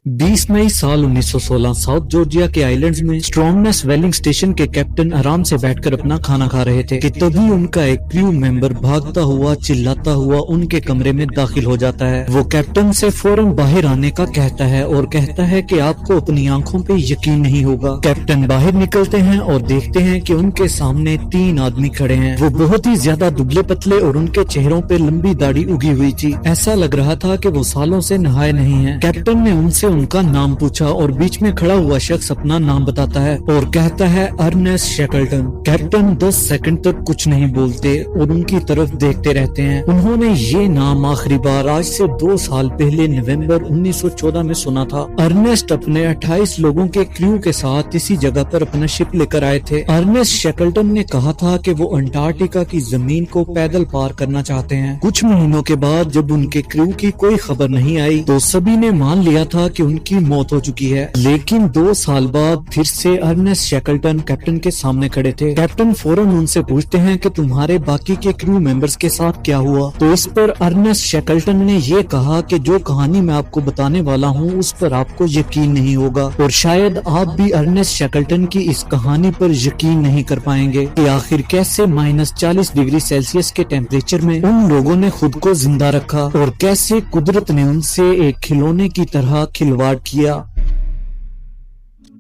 20 मई साल 1916 south Georgia के islands में स्ट्रॉन्गनेस वेलिंग स्टेशन के कैप्टन आराम से बैठकर अपना खाना खा रहे थे कि तभी उनका एक क्रू मेंबर भागता हुआ चिल्लाता हुआ उनके कमरे में दाखिल हो जाता है। वो कैप्टन से फौरन बाहर आने का कहता है और कहता है कि आपको अपनी आंखों पे यकीन नहीं होगा। कैप्टन बाहर निकलते हैं और देखते हैं कि उनके सामने 3 आदमी खड़े हैं। वो बहुत ही ज्यादा दुबले पतले और उनके चेहरों पे लंबी दाढ़ी उगी हुई थी। ऐसा लग रहा था कि वो सालों से नहाए नहीं हैं। कैप्टन ने उनसे उनका नाम पूछा और बीच में खड़ा हुआ शख्स अपना नाम बताता है और कहता है अर्नेस्ट शेकल्टन। कैप्टन 10 सेकंड तक कुछ नहीं बोलते और उनकी तरफ देखते रहते हैं। उन्होंने ये नाम आखिरी बार आज से 2 साल पहले नवंबर 1914 में सुना था। अर्नेस्ट अपने 28 लोगों के क्रू के साथ इसी जगह पर अपना शिप लेकर आए थे। अर्नेस्ट शेकल्टन ने कहा था कि वो अंटार्कटिका की जमीन को पैदल पार करना चाहते हैं। कुछ महीनों के बाद जब उनके क्रू की कोई खबर नहीं आई तो सभी ने मान लिया था कि उनकी मौत हो चुकी है। लेकिन 2 साल बाद फिर से अर्नेस्ट शेकल्टन कैप्टन के सामने खड़े थे। कैप्टन फौरन उनसे पूछते हैं कि तुम्हारे बाकी के क्रू मेंबर्स के साथ क्या हुआ। तो इस पर अर्नेस्ट शेकल्टन ने ये कहा कि जो कहानी मैं आपको बताने वाला हूँ उस पर आपको यकीन नहीं होगा और शायद आप भी अर्नेस्ट शेकल्टन की इस कहानी पर यकीन नहीं कर पाएंगे कि आखिर कैसे -40 डिग्री सेल्सियस के टेम्परेचर में उन लोगों ने खुद को जिंदा रखा और कैसे कुदरत ने उनसे एक खिलौने की तरह खिलवाड़ किया।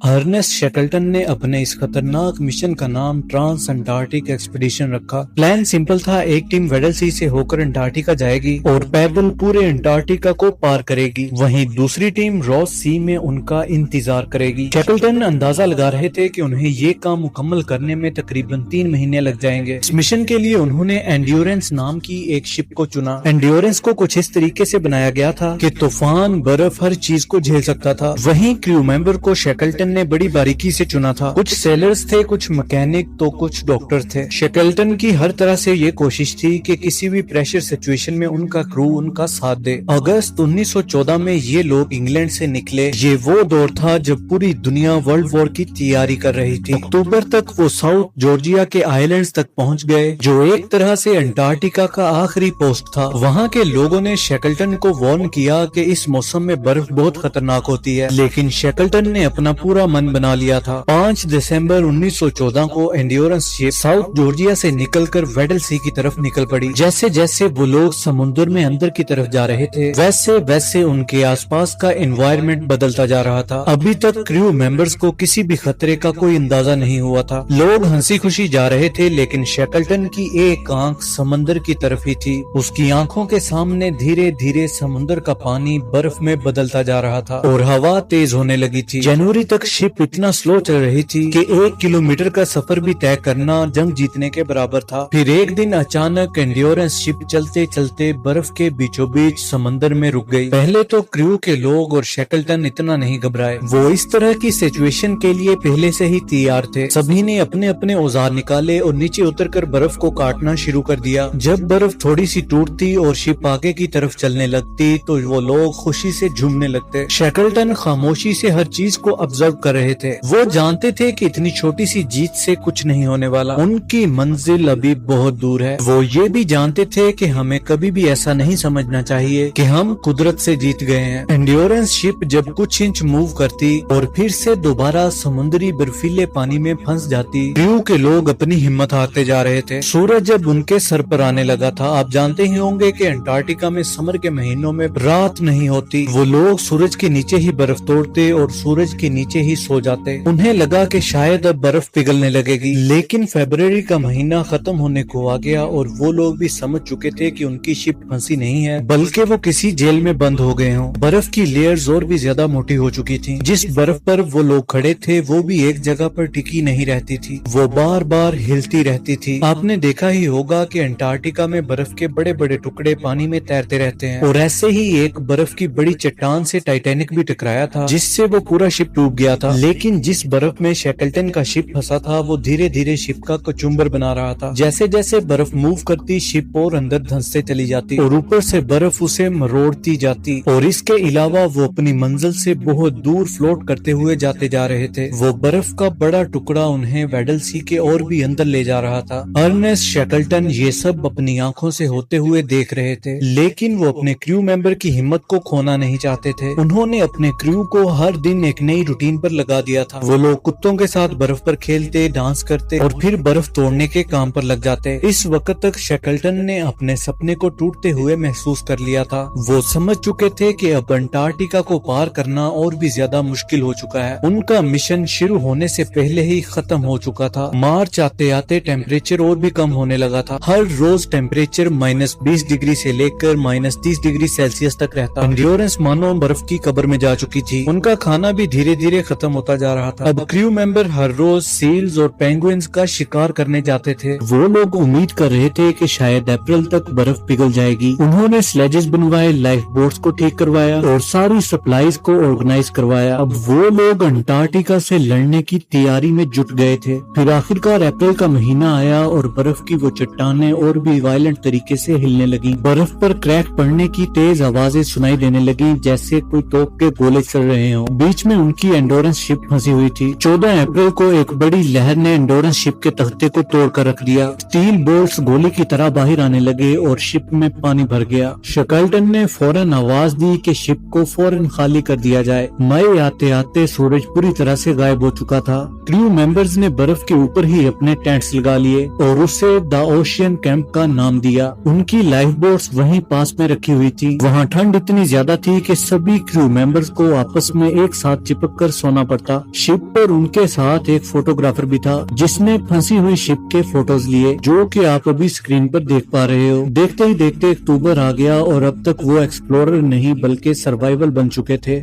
अर्नेस्ट शेकल्टन ने अपने इस खतरनाक मिशन का नाम ट्रांस अंटार्कटिक एक्सपीडिशन रखा। प्लान सिंपल था, एक टीम वेडल सी से होकर अंटार्कटिका जाएगी और पैदल पूरे अंटार्कटिका को पार करेगी, वहीं दूसरी टीम रॉस सी में उनका इंतजार करेगी। शेकल्टन अंदाजा लगा रहे थे कि उन्हें ये काम मुकम्मल करने में तकरीबन 3 महीने लग जाएंगे। इस मिशन के लिए उन्होंने एंड्योरेंस नाम की एक शिप को चुना। एंड्योरेंस को कुछ इस तरीके से बनाया गया था कि तूफान, बर्फ, हर चीज को झेल सकता था। वहीं क्रू मेंबर को शेकल्टन ने बड़ी बारीकी से चुना था। कुछ सेलर्स थे, कुछ मैकेनिक तो कुछ डॉक्टर थे। शेकल्टन की हर तरह से ये कोशिश थी कि किसी भी प्रेशर सिचुएशन में उनका क्रू उनका साथ दे। अगस्त 1914 में ये लोग इंग्लैंड से निकले। ये वो दौर था जब पूरी दुनिया वर्ल्ड वॉर की तैयारी कर रही थी। अक्टूबर तक वो साउथ जॉर्जिया के आइलैंड्स तक पहुंच गए, जो एक तरह से अंटार्कटिका का आखिरी पोस्ट था। वहाँ के लोगों ने शेकल्टन को वार्न किया कि इस मौसम में बर्फ बहुत खतरनाक होती है, लेकिन शेकल्टन ने अपना पूरा मन बना लिया था। 5 दिसंबर 1914 को एंड्योरेंस शिप साउथ जॉर्जिया से निकलकर वेडल सी की तरफ निकल पड़ी। जैसे जैसे वो लोग समुद्र में अंदर की तरफ जा रहे थे वैसे वैसे उनके आसपास का एनवायरनमेंट बदलता जा रहा था। अभी तक क्रू मेंबर्स को किसी भी खतरे का कोई अंदाजा नहीं हुआ था। लोग हंसी खुशी जा रहे थे, लेकिन शेकल्टन की एक आंख समंदर की तरफ ही थी। उसकी आंखों के सामने धीरे धीरे समुद्र का पानी बर्फ में बदलता जा रहा था और हवा तेज होने लगी थी। जनवरी तक शिप इतना स्लो चल रही थी कि 1 किलोमीटर का सफर भी तय करना जंग जीतने के बराबर था। फिर एक दिन अचानक एंड्योरेंस शिप चलते चलते बर्फ के बीचों बीच समंदर में रुक गई। पहले तो क्रू के लोग और शेकल्टन इतना नहीं घबराए, वो इस तरह की सिचुएशन के लिए पहले से ही तैयार थे। सभी ने अपने अपने औजार निकाले और नीचे उतरकर बर्फ को काटना शुरू कर दिया। जब बर्फ थोड़ी सी टूटती और शिप आगे की तरफ चलने लगती तो वो लोग खुशी से झूमने लगते। शेकल्टन खामोशी से हर चीज को ऑब्जर्व कर रहे थे। वो जानते थे कि इतनी छोटी सी जीत से कुछ नहीं होने वाला, उनकी मंजिल अभी बहुत दूर है। वो ये भी जानते थे कि हमें कभी भी ऐसा नहीं समझना चाहिए कि हम कुदरत से जीत गए हैं। एंड्योरेंस शिप जब कुछ इंच मूव करती और फिर से दोबारा समुद्री बर्फीले पानी में फंस जाती, क्रू के लोग अपनी हिम्मत हारते जा रहे थे। सूरज जब उनके सर पर आने लगा था, आप जानते ही होंगे कि अंटार्कटिका में समर के महीनों में रात नहीं होती। वो लोग सूरज के नीचे ही बर्फ तोड़ते और सूरज के नीचे ही सो जाते। उन्हें लगा कि शायद अब बर्फ पिघलने लगेगी, लेकिन फरवरी का महीना खत्म होने को आ गया और वो लोग भी समझ चुके थे कि उनकी शिप फंसी नहीं है, बल्कि वो किसी जेल में बंद हो गए हों। बर्फ की लेयर्स और भी ज्यादा मोटी हो चुकी थी। जिस बर्फ पर वो लोग खड़े थे वो भी एक जगह पर टिकी नहीं रहती थी, वो बार बार हिलती रहती थी। आपने देखा ही होगा कि अंटार्कटिका में बर्फ के बड़े बड़े टुकड़े पानी में तैरते रहते हैं और ऐसे ही एक बर्फ की बड़ी चट्टान से टाइटैनिक भी टकराया था, जिससे वो पूरा शिप डूब गया تھا، لیکن جس برف میں شیکلٹن کا شپ پھنسا تھا وہ دھیرے دھیرے شپ کا کچمبر بنا رہا تھا۔ جیسے جیسے برف موو کرتی شپ اور اندر دھنستے چلی جاتی اور اوپر سے برف اسے مروڑتی جاتی، اور اس کے علاوہ وہ اپنی منزل سے بہت دور فلوٹ کرتے ہوئے جاتے جا رہے تھے۔ وہ برف کا بڑا ٹکڑا انہیں ویڈل سی کے اور بھی اندر لے جا رہا تھا۔ ارنسٹ شیکلٹن یہ سب اپنی آنکھوں سے ہوتے ہوئے دیکھ رہے تھے، لیکن وہ اپنے کریو ممبر کی ہمت کو کھونا نہیں چاہتے تھے۔ انہوں نے اپنے کریو کو ہر دن ایک نئی روٹین پر لگا دیا تھا۔ وہ لوگ کتوں کے ساتھ برف پر کھیلتے، ڈانس کرتے اور پھر برف توڑنے کے کام پر لگ جاتے۔ اس وقت تک شیکلٹن نے اپنے سپنے کو ٹوٹتے ہوئے محسوس کر لیا تھا۔ وہ سمجھ چکے تھے کہ اب انٹارکٹیکا کو پار کرنا اور بھی زیادہ مشکل ہو چکا ہے۔ ان کا مشن شروع ہونے سے پہلے ہی ختم ہو چکا تھا۔ مارچ آتے آتے ٹیمپریچر اور بھی کم ہونے لگا تھا۔ ہر روز ٹیمپریچر -20 ڈگری سے لے کر -30 ڈگری سیلسیس تک رہتا۔ انڈیورنس مانو برف کی قبر میں جا چکی تھی۔ ان کا کھانا بھی دھیرے دھیرے ختم ہوتا جا رہا تھا۔ اب کریو ممبر ہر روز سیلز اور پینگوئنز کا شکار کرنے جاتے تھے۔ وہ لوگ امید کر رہے تھے کہ شاید اپریل تک برف پگھل جائے گی۔ انہوں نے سلیجز بنوائے، لائف بوٹس کو ٹھیک کروایا اور ساری سپلائیز کو آرگنائز کروایا۔ اب وہ لوگ انٹارکٹیکا سے لڑنے کی تیاری میں جٹ گئے تھے۔ پھر آخرکار اپریل کا مہینہ آیا اور برف کی وہ چٹانیں اور بھی وائلنٹ طریقے سے ہلنے لگیں۔ برف پر کریک پڑنے کی تیز آوازیں سنائی دینے لگیں جیسے کوئی توپ کے گولے چل رہے ہوں۔ بیچ میں ان کی انڈورنس شپ پھنسی ہوئی تھی۔ 14 اپریل کو ایک بڑی لہر نے انڈورنس شپ کے تختے کو توڑ کر رکھ دیا۔ اسٹیل بولٹس گولی کی طرح باہر آنے لگے اور شپ میں پانی بھر گیا۔ شیکلٹن نے فوراً آواز دی کہ شپ کو فوراً خالی کر دیا جائے۔ مئی آتے آتے سورج پوری طرح سے غائب ہو چکا تھا۔ کریو ممبرز نے برف کے اوپر ہی اپنے ٹینٹس لگا لیے اور اسے دا اوشین کیمپ کا نام دیا۔ ان کی لائف بوٹس وہیں پاس میں رکھی ہوئی تھی۔ وہاں ٹھنڈ اتنی زیادہ تھی کہ سبھی کریو ممبرز کو آپس میں ایک ساتھ چپک کر سونا پڑتا۔ شپ پر ان کے ساتھ ایک فوٹوگرافر بھی تھا جس نے پھنسی ہوئی شپ کے فوٹوز لیے، جو کہ آپ ابھی اسکرین پر دیکھ پا رہے ہو۔ دیکھتے ہی دیکھتے اکتوبر آ گیا اور اب تک وہ ایکسپلورر نہیں بلکہ سروائیول بن چکے تھے۔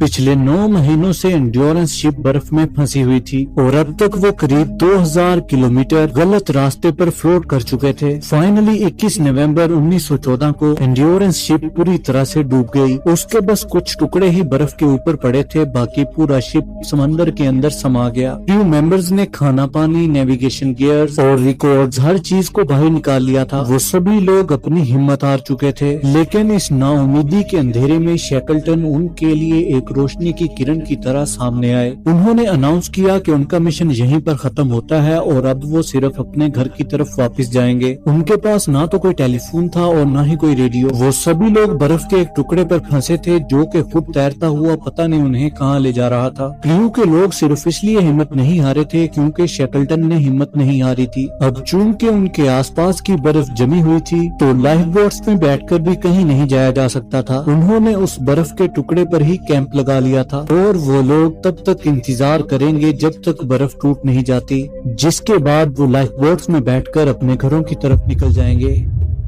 پچھلے 9 مہینوں سے انڈیورنس شپ برف میں پھنسی ہوئی تھی اور اب تک وہ قریب 2000 کلومیٹر غلط راستے پر فلوٹ کر چکے تھے۔ فائنلی 21 نومبر 1914 کو انڈیورنس شپ پوری طرح سے ڈوب گئی۔ اس کے بس کچھ ٹکڑے ہی برف کے اوپر پڑے تھے، باقی پورا شپ سمندر کے اندر سما گیا۔ کریو ممبرز نے کھانا پانی، نیویگیشن گیئرز اور ریکارڈز ہر چیز کو باہر نکال لیا تھا۔ وہ سبھی لوگ اپنی ہمت ہار چکے تھے، لیکن اس نا امیدی کے اندھیرے میں شیکلٹن ان کے لیے ایک روشنی کی کرن کی طرح سامنے آئے۔ انہوں نے اناؤنس کیا کہ ان کا مشن یہیں پر ختم ہوتا ہے اور اب وہ صرف اپنے گھر کی طرف واپس جائیں گے۔ ان کے پاس نہ تو کوئی ٹیلی فون تھا اور نہ ہی کوئی ریڈیو۔ وہ سبھی لوگ برف کے ایک ٹکڑے پر پھنسے تھے جو کہ خود تیرتا ہوا پتہ نہیں انہیں کہاں لے جا رہا تھا۔ کریو کے لوگ صرف اس لیے ہمت نہیں ہارے تھے کیونکہ شیکلٹن نے ہمت نہیں ہاری تھی۔ اب چونکہ ان کے آس پاس کی برف جمی ہوئی تھی تو لائف بوٹس میں بیٹھ کر بھی کہیں نہیں جایا جا سکتا تھا۔ انہوں نے اس برف کے ٹکڑے پر ہی کیمپ لگا لیا تھا اور وہ لوگ تب تک انتظار کریں گے جب تک برف ٹوٹ نہیں جاتی، جس کے بعد وہ لائف بوٹس میں بیٹھ کر اپنے گھروں کی طرف نکل جائیں گے۔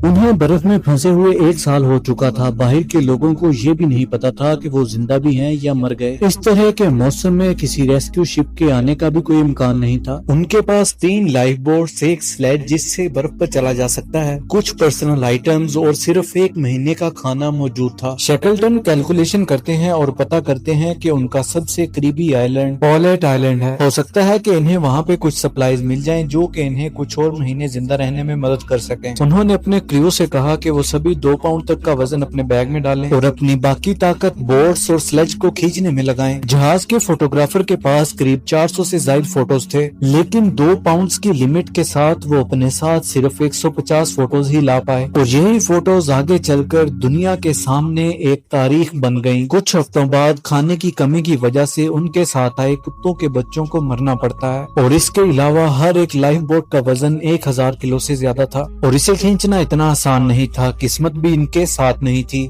انہیں برف میں پھنسے ہوئے 1 سال ہو چکا تھا۔ باہر کے لوگوں کو یہ بھی نہیں پتا تھا کہ وہ زندہ بھی ہیں یا مر گئے۔ اس طرح کے موسم میں کسی ریسکیو شپ کے آنے کا بھی کوئی امکان نہیں تھا۔ ان کے پاس 3 لائف بوٹس، ایک سلیڈ جس سے برف پر چلا جا سکتا ہے، کچھ پرسنل آئٹمز اور صرف 1 مہینے کا کھانا موجود تھا۔ شیکلٹن کیلکولیشن کرتے ہیں اور پتا کرتے ہیں کہ ان کا سب سے قریبی آئلینڈ پولیٹ آئلینڈ ہے۔ ہو سکتا ہے کہ انہیں وہاں پہ کچھ سپلائیز مل جائیں جو کہ انہیں کچھ اور مہینے زندہ رہنے میں مدد کر سکیں۔ انہوں نے اپنے کریو سے کہا کہ وہ سبھی 2 پاؤنڈ تک کا وزن اپنے بیگ میں ڈالیں اور اپنی باقی طاقت بورڈز اور سلیج کو کھینچنے میں لگائیں۔ جہاز کے فوٹوگرافر کے پاس قریب 400 سے زائد فوٹوز تھے، لیکن 2 پاؤنڈز کی لمٹ کے ساتھ وہ اپنے ساتھ صرف 150 فوٹوز ہی لا پائے، اور یہی فوٹوز آگے چل کر دنیا کے سامنے ایک تاریخ بن گئیں۔ کچھ ہفتوں بعد کھانے کی کمی کی وجہ سے ان کے ساتھ آئے کتوں کے بچوں کو مرنا پڑتا ہے، اور اس کے علاوہ ہر ایک لائف بوٹ کا وزن 1000 کلو سے زیادہ تھا، اور اسے کھینچنا اتنا آسان نہیں تھا۔ قسمت بھی ان کے ساتھ نہیں تھی۔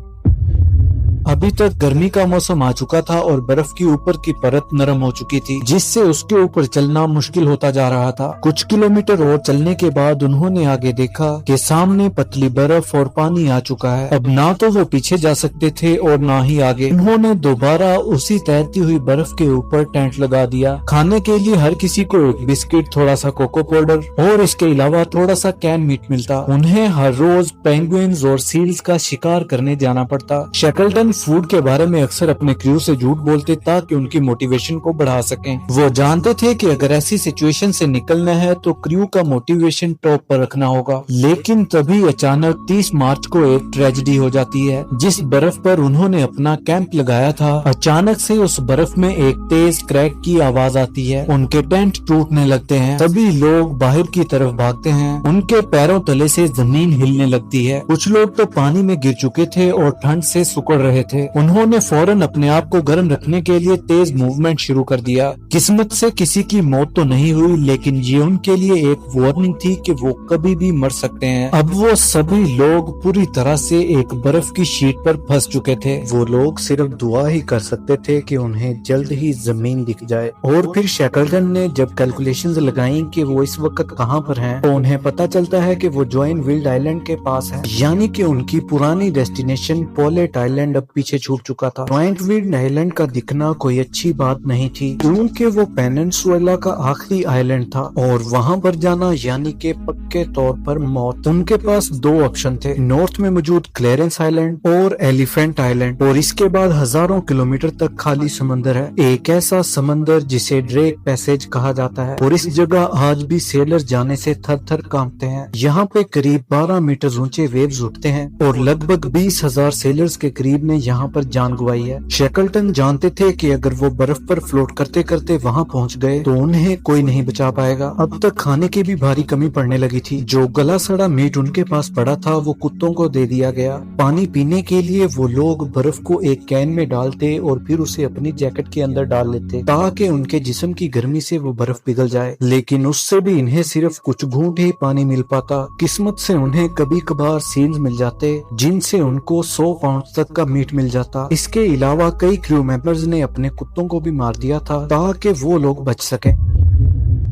ابھی تک گرمی کا موسم آ چکا تھا اور برف کی اوپر کی پرت نرم ہو چکی تھی، جس سے اس کے اوپر چلنا مشکل ہوتا جا رہا تھا۔ کچھ کلومیٹر اور چلنے کے بعد انہوں نے آگے دیکھا کہ سامنے پتلی برف اور پانی آ چکا ہے۔ اب نہ تو وہ پیچھے جا سکتے تھے اور نہ ہی آگے۔ انہوں نے دوبارہ اسی تیرتی ہوئی برف کے اوپر ٹینٹ لگا دیا۔ کھانے کے لیے ہر کسی کو ایک بسکٹ، تھوڑا سا کوکو پاؤڈر اور اس کے علاوہ تھوڑا سا کین میٹ ملتا۔ انہیں ہر روز پینگوئنز اور سیلز کا شکار کرنے جانا پڑتا۔ شیکلٹن कैप्टन फूड के बारे में अक्सर अपने क्रू से झूठ बोलते ताकि उनकी मोटिवेशन को बढ़ा सकें। वो जानते थे कि अगर ऐसी सिचुएशन से निकलना है तो क्रू का मोटिवेशन टॉप पर रखना होगा। लेकिन तभी अचानक 30 मार्च को एक ट्रेजेडी हो जाती है। जिस बर्फ पर उन्होंने अपना कैंप लगाया था, अचानक से उस बर्फ में एक तेज क्रैक की आवाज आती है। उनके टेंट टूटने लगते हैं। सभी लोग बाहर की तरफ भागते हैं। उनके पैरों तले से जमीन हिलने लगती है। कुछ लोग तो पानी में गिर चुके थे और ठंड से सुकड़ रहे थे। उन्होंने फौरन अपने आप को गर्म रखने के लिए तेज मूवमेंट शुरू कर दिया। किस्मत से किसी की मौत तो नहीं हुई, लेकिन ये उनके लिए एक वार्निंग थी कि वो कभी भी मर सकते हैं। अब वो सभी लोग पूरी तरह से एक बर्फ की शीट पर फंस चुके थे। वो लोग सिर्फ दुआ ही कर सकते थे कि उन्हें जल्द ही जमीन दिख जाए। और फिर शैकलटन ने जब कैलकुलेशंस लगाई कि वो इस वक्त कहाँ पर हैं, तो उन्हें पता चलता है कि वो जॉइन विल्ड आइलैंड के पास है, यानी कि उनकी पुरानी डेस्टिनेशन पॉलेट आइलैंड अब पीछे छूट चुका था। जॉइंट विल्ड आइलैंड का दिखना कोई अच्छी बात नहीं थी, क्योंकि वो पेनिनसुला का आखिरी आइलैंड था और वहाँ पर जाना यानी कि पक्के तौर पर मौत। उनके पास दो ऑप्शन थे, नॉर्थ में मौजूद क्लेरेंस आइलैंड और एलिफेंट आइलैंड, और इसके बाद हजारों किलोमीटर तक खाली समंदर है। एक ऐसा समंदर जिसे ड्रेक पैसेज कहा जाता है, और इस जगह आज भी सेलर जाने से थर थर कांपते हैं। यहाँ पे करीब 12 मीटर ऊंचे वेव्स उठते हैं और लगभग 20,000 सेलर्स के करीब ने यहाँ पर जान गंवाई है। शैकलटन जानते थे कि अगर वो बर्फ पर फ्लोट करते करते वहाँ पहुँच गए तो उन्हें कोई नहीं बचा पाएगा। अब तक खाने की भी भारी कमी पड़ने लगी थी। जो गला सड़ा मीट उनके पास पड़ा था वो कुत्तों को दे दिया गया। पानी पीने के लिए वो लोग बर्फ को एक कैन में डालते और फिर उसे अपनी जैकेट के अंदर डाल लेते ताकि उनके जिस्म की गर्मी से वो बर्फ पिघल जाए, लेकिन उससे भी इन्हें सिर्फ कुछ घूंट ही पानी मिल पाता। किस्मत से उन्हें कभी कभार सील्स मिल जाते जिनसे उनको 100 पाउंड तक का मीट मिल जाता। इसके अलावा कई क्रू मेंबर्स ने अपने कुत्तों को भी मार दिया था ताकि वो लोग बच सकें।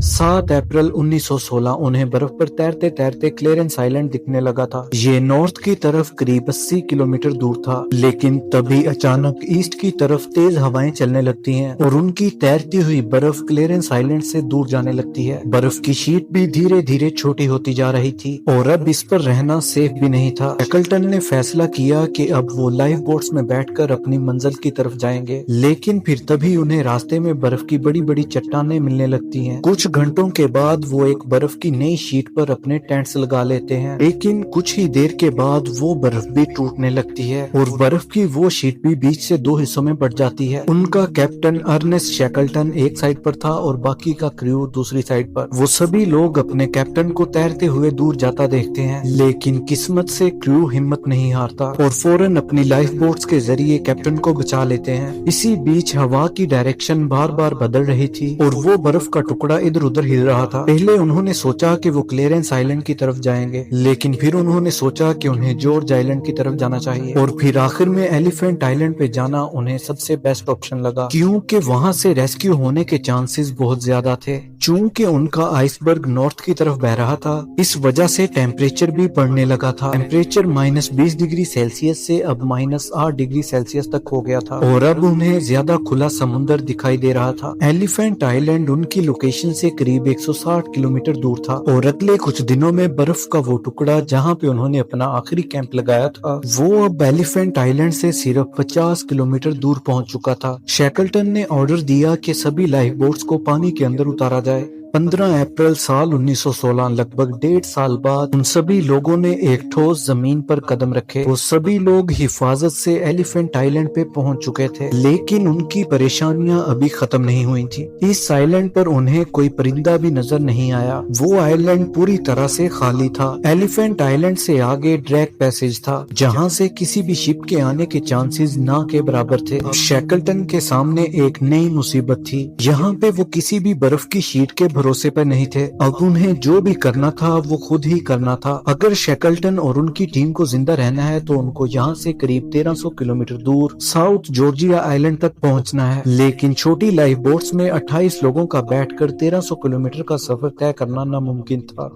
7 अप्रैल 1916 उन्हें बर्फ पर तैरते तैरते क्लेरेंस आइलैंड दिखने लगा था। ये नॉर्थ की तरफ करीब 80 किलोमीटर दूर था, लेकिन तभी अचानक ईस्ट की तरफ तेज हवाएं चलने लगती हैं और उनकी तैरती हुई बर्फ क्लेरेंस आइलैंड से दूर जाने लगती है। बर्फ की शीट भी धीरे धीरे छोटी होती जा रही थी और अब इस पर रहना सेफ भी नहीं था। शैकलटन ने फैसला किया कि अब वो लाइफ बोट्स में बैठकर अपनी मंजिल की तरफ जाएंगे, लेकिन फिर तभी उन्हें रास्ते में बर्फ की बड़ी बड़ी चट्टानें मिलने लगती हैं। कुछ घंटों के बाद वो एक बर्फ की नई शीट पर अपने टेंट्स लगा लेते हैं, लेकिन कुछ ही देर के बाद वो बर्फ भी टूटने लगती है और बर्फ की वो शीट भी बीच से 2 हिस्सों में बढ़ जाती है। उनका कैप्टन अर्नेस्ट शैकलटन एक साइड पर था और बाकी का क्रू दूसरी साइड पर। वो सभी लोग अपने कैप्टन को तैरते हुए दूर जाता देखते हैं, लेकिन किस्मत से क्रू हिम्मत नहीं हारता और फौरन अपनी लाइफ बोट्स के जरिए कैप्टन को बचा लेते हैं। इसी बीच हवा की डायरेक्शन बार बार बदल रही थी और वो बर्फ का टुकड़ा इधर उधर हिल रहा था। पहले उन्होंने सोचा कि वो क्लेरेंस आइलैंड की तरफ जाएंगे, लेकिन फिर उन्होंने सोचा कि उन्हें जॉर्ज आइलैंड की तरफ जाना चाहिए और फिर आखिर में एलिफेंट आइलैंड पे जाना उन्हें सबसे बेस्ट ऑप्शन लगा, क्योंकि वहाँ से रेस्क्यू होने के चांसेस बहुत ज्यादा थे। चूंकि उनका आइसबर्ग नॉर्थ की तरफ बह रहा था, इस वजह से टेम्परेचर भी बढ़ने लगा था। टेम्परेचर -20 डिग्री सेल्सियस से अब -8 डिग्री सेल्सियस तक हो गया था और अब उन्हें ज्यादा खुला समुद्र दिखाई दे रहा था। एलिफेंट आइलैंड उनकी लोकेशन से करीब 160 किलोमीटर दूर था और अगले कुछ दिनों में बर्फ का वो टुकड़ा जहाँ पे उन्होंने अपना आखिरी कैंप लगाया था, वो अब एलिफेंट आइलैंड से सिर्फ 50 किलोमीटर दूर पहुँच चुका था। शैकलटन ने ऑर्डर दिया कि सभी लाइफ बोट्स को पानी के अंदर उतारा जाए। 15 अप्रैल साल 1916 लगभग 1.5 साल बाद उन सभी लोगों ने एक ठोस जमीन पर कदम रखे। वो सभी लोग हिफाजत से एलिफेंट आइलैंड पे पहुंच चुके थे, लेकिन उनकी परेशानियां अभी खत्म नहीं हुई थी। इस आइलैंड पर उन्हें कोई परिंदा भी नजर नहीं आया। वो आइलैंड पूरी तरह से खाली था। एलिफेंट आइलैंड से आगे ड्रैक पैसेज था, जहाँ से किसी भी शिप के आने के चांसेस ना के बराबर थे। शैकलटन के सामने एक नई मुसीबत थी। यहाँ पे वो किसी भी बर्फ की शीट के भरोसे पर नहीं थे। अब उन्हें जो भी करना था वो खुद ही करना था। अगर शैकलटन और उनकी टीम को जिंदा रहना है तो उनको यहाँ से करीब 1300 किलोमीटर दूर साउथ जॉर्जिया आइलैंड तक पहुँचना है, लेकिन छोटी लाइफ बोट्स में 28 लोगों का बैठकर 1300 किलोमीटर का सफर तय करना नामुमकिन था।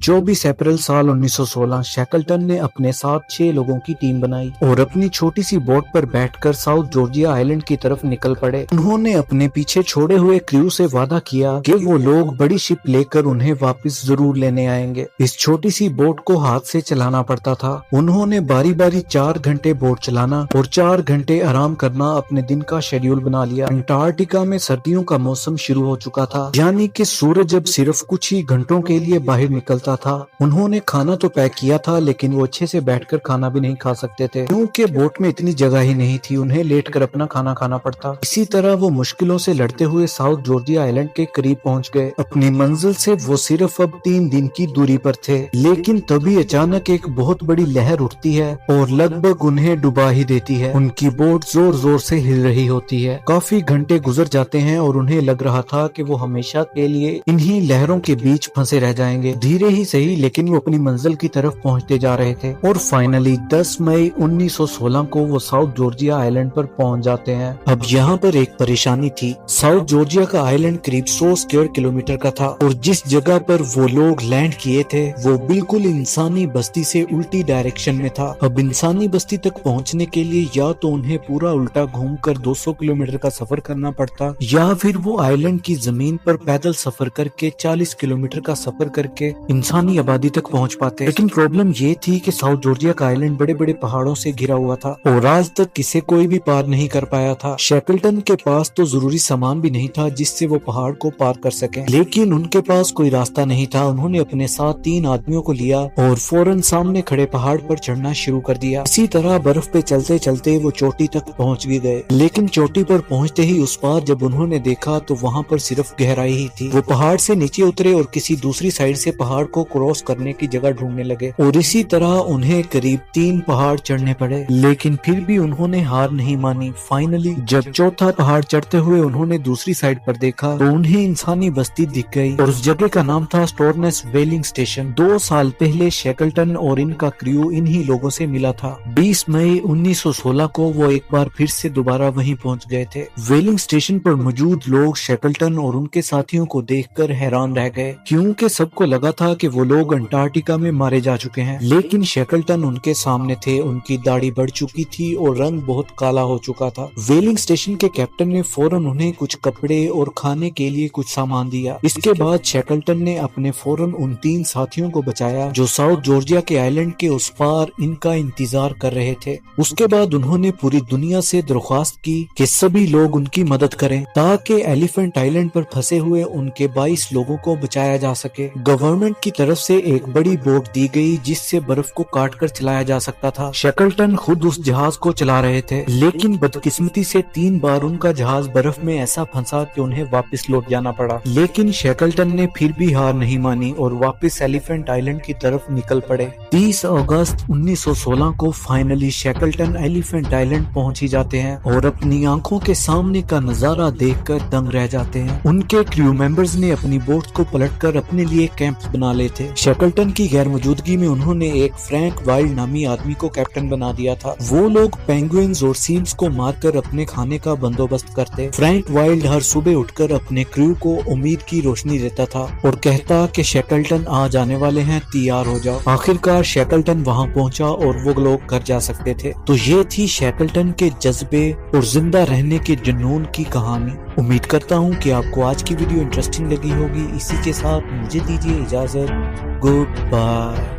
24 अप्रैल साल 1916 शैकलटन ने अपने साथ 6 लोगों की टीम बनाई और अपनी छोटी सी बोट पर बैठकर साउथ जॉर्जिया आइलैंड की तरफ निकल पड़े। उन्होंने अपने पीछे छोड़े हुए क्रू से वादा किया कि वो लोग बड़ी शिप लेकर उन्हें वापस जरूर लेने आएंगे। इस छोटी सी बोट को हाथ से चलाना पड़ता था। उन्होंने बारी बारी 4 घंटे बोट चलाना और 4 घंटे आराम करना अपने दिन का शेड्यूल बना लिया। अंटार्कटिका में सर्दियों का मौसम शुरू हो चुका था, यानी कि सूरज अब सिर्फ कुछ ही घंटों के लिए बाहर निकलता था। उन्होंने खाना तो पैक किया था, लेकिन वो अच्छे से बैठकर खाना भी नहीं खा सकते थे क्योंकि बोट में इतनी जगह ही नहीं थी। उन्हें लेटकर अपना खाना खाना पड़ता। इसी तरह वो मुश्किलों से लड़ते हुए साउथ जॉर्जिया आइलैंड के करीब पहुंच गए। अपनी मंजिल से वो सिर्फ अब 3 दिन की दूरी पर थे, लेकिन तभी अचानक एक बहुत बड़ी लहर उठती है और लगभग उन्हें डुबा ही देती है। उनकी बोट जोर जोर से हिल रही होती है। काफी घंटे गुजर जाते हैं और उन्हें लग रहा था कि वो हमेशा के लिए इन्हीं लहरों के बीच फंसे रह जाएंगे। धीरे ही सही, लेकिन वो अपनी मंजिल की तरफ पहुंचते जा रहे थे और फाइनली 10 मई 1916 को वो साउथ जॉर्जिया आइलैंड पर पहुंच जाते हैं। अब यहाँ पर एक परेशानी थी। साउथ जॉर्जिया का आइलैंड करीब 100 स्क्वायर किलोमीटर का था और जिस जगह पर वो लोग लैंड किए थे वो बिल्कुल इंसानी बस्ती से उल्टी डायरेक्शन में था। अब इंसानी बस्ती तक पहुंचने के लिए या तो उन्हें पूरा उल्टा घूमकर 200 किलोमीटर का सफर करना पड़ता, या फिर वो आइलैंड की जमीन पर पैदल सफर करके 40 किलोमीटर का सफर करके इंसानी आबादी तक पहुंच पाते। लेकिन प्रॉब्लम ये थी कि साउथ जॉर्जिया का आइलैंड बड़े बड़े पहाड़ों से घिरा हुआ था और आज तक किसे कोई भी पार नहीं कर पाया था। शैकलटन के पास तो जरूरी सामान भी नहीं था जिससे वो पहाड़ को पार कर सके, लेकिन उनके पास कोई रास्ता नहीं था। उन्होंने अपने साथ 3 आदमियों को लिया और फौरन सामने खड़े पहाड़ पर चढ़ना शुरू कर दिया। इसी तरह बर्फ पे चलते चलते वो चोटी तक पहुंच भी गए, लेकिन चोटी पर पहुंचते ही उस पार जब उन्होंने देखा तो वहाँ पर सिर्फ गहराई ही थी। वो पहाड़ से नीचे उतरे और किसी दूसरी साइड से पहाड़ को क्रॉस करने की जगह ढूंढने लगे और इसी तरह उन्हें करीब 3 पहाड़ चढ़ने पड़े, लेकिन फिर भी उन्होंने हार नहीं मानी। फाइनली जब चौथा पहाड़ चढ़ते हुए उन्होंने दूसरी साइड पर देखा तो उन्हें इंसानी बस्ती दिख गई और उस जगह का नाम था स्टोरनेस व्हेलिंग स्टेशन। 2 साल पहले शैकलटन और इनका क्रू इन्हीं लोगों से मिला था। 20 मई 1916 को वो एक बार फिर से दोबारा वहीं पहुंच गए थे। व्हेलिंग स्टेशन पर मौजूद लोग शैकलटन और उनके साथियों को देखकर हैरान रह गए क्योंकि सबको लगा था कि वो लोग अंटार्कटिका में मारे जा चुके हैं, लेकिन शैकलटन उनके सामने थे। उनकी दाढ़ी बढ़ चुकी थी और रंग बहुत काला हो चुका था। व्हेलिंग स्टेशन के कैप्टन ने फौरन उन्हें कुछ कपड़े और खाने के लिए कुछ सामान दिया। इसके बाद शैकलटन ने अपने फौरन उन 3 साथियों को बचाया जो साउथ जॉर्जिया के आइलैंड के उस पार इनका इंतजार कर रहे थे। उसके बाद उन्होंने पूरी दुनिया से दरख्वास्त की कि सभी लोग उनकी मदद करें ताकि एलिफेंट आइलैंड पर फंसे हुए उनके 22 लोगों को बचाया जा सके। गवर्नमेंट की तरफ से एक बड़ी बोट दी गई जिससे बर्फ को काट कर चलाया जा सकता था। शैकलटन खुद उस जहाज को चला रहे थे, लेकिन बदकिस्मती से 3 बार उनका जहाज बर्फ में ऐसा फंसा कि उन्हें वापस लौट जाना पड़ा। लेकिन शैकलटन ने फिर भी हार नहीं मानी और वापस एलिफेंट आइलैंड की तरफ निकल पड़े। 30 अगस्त 1916 को फाइनली शैकलटन एलिफेंट आइलैंड पहुंच ही जाते हैं और अपनी आंखों के सामने का नजारा देखकर दंग रह जाते हैं। उनके क्रू मेंबर्स ने अपनी बोट को पलटकर अपने लिए कैंप बना लिए थे। शैकलटन की गैर मौजूदगी में उन्होंने एक फ्रैंक वाइल्ड नामी आदमी को कैप्टन बना दिया था। वो लोग पेंगुइन्स और सील्स को मारकर अपने खाने का बंदोबस्त करते। फ्रैंक वाइल्ड हर सुबह उठकर अपने क्रू को उम्मीद की रोशनी देता था और कहता कि शैकलटन आ जाने वाले हैं, तैयार हो जाओ। आखिरकार शैकलटन वहां पहुंचा और वो लोग घर जा सकते थे। तो ये थी शैकलटन के जज्बे और जिंदा रहने के जुनून की कहानी। उम्मीद करता हूँ कि आपको आज की वीडियो इंटरेस्टिंग लगी होगी। इसी के साथ मुझे दीजिए इजाजत। Good bye.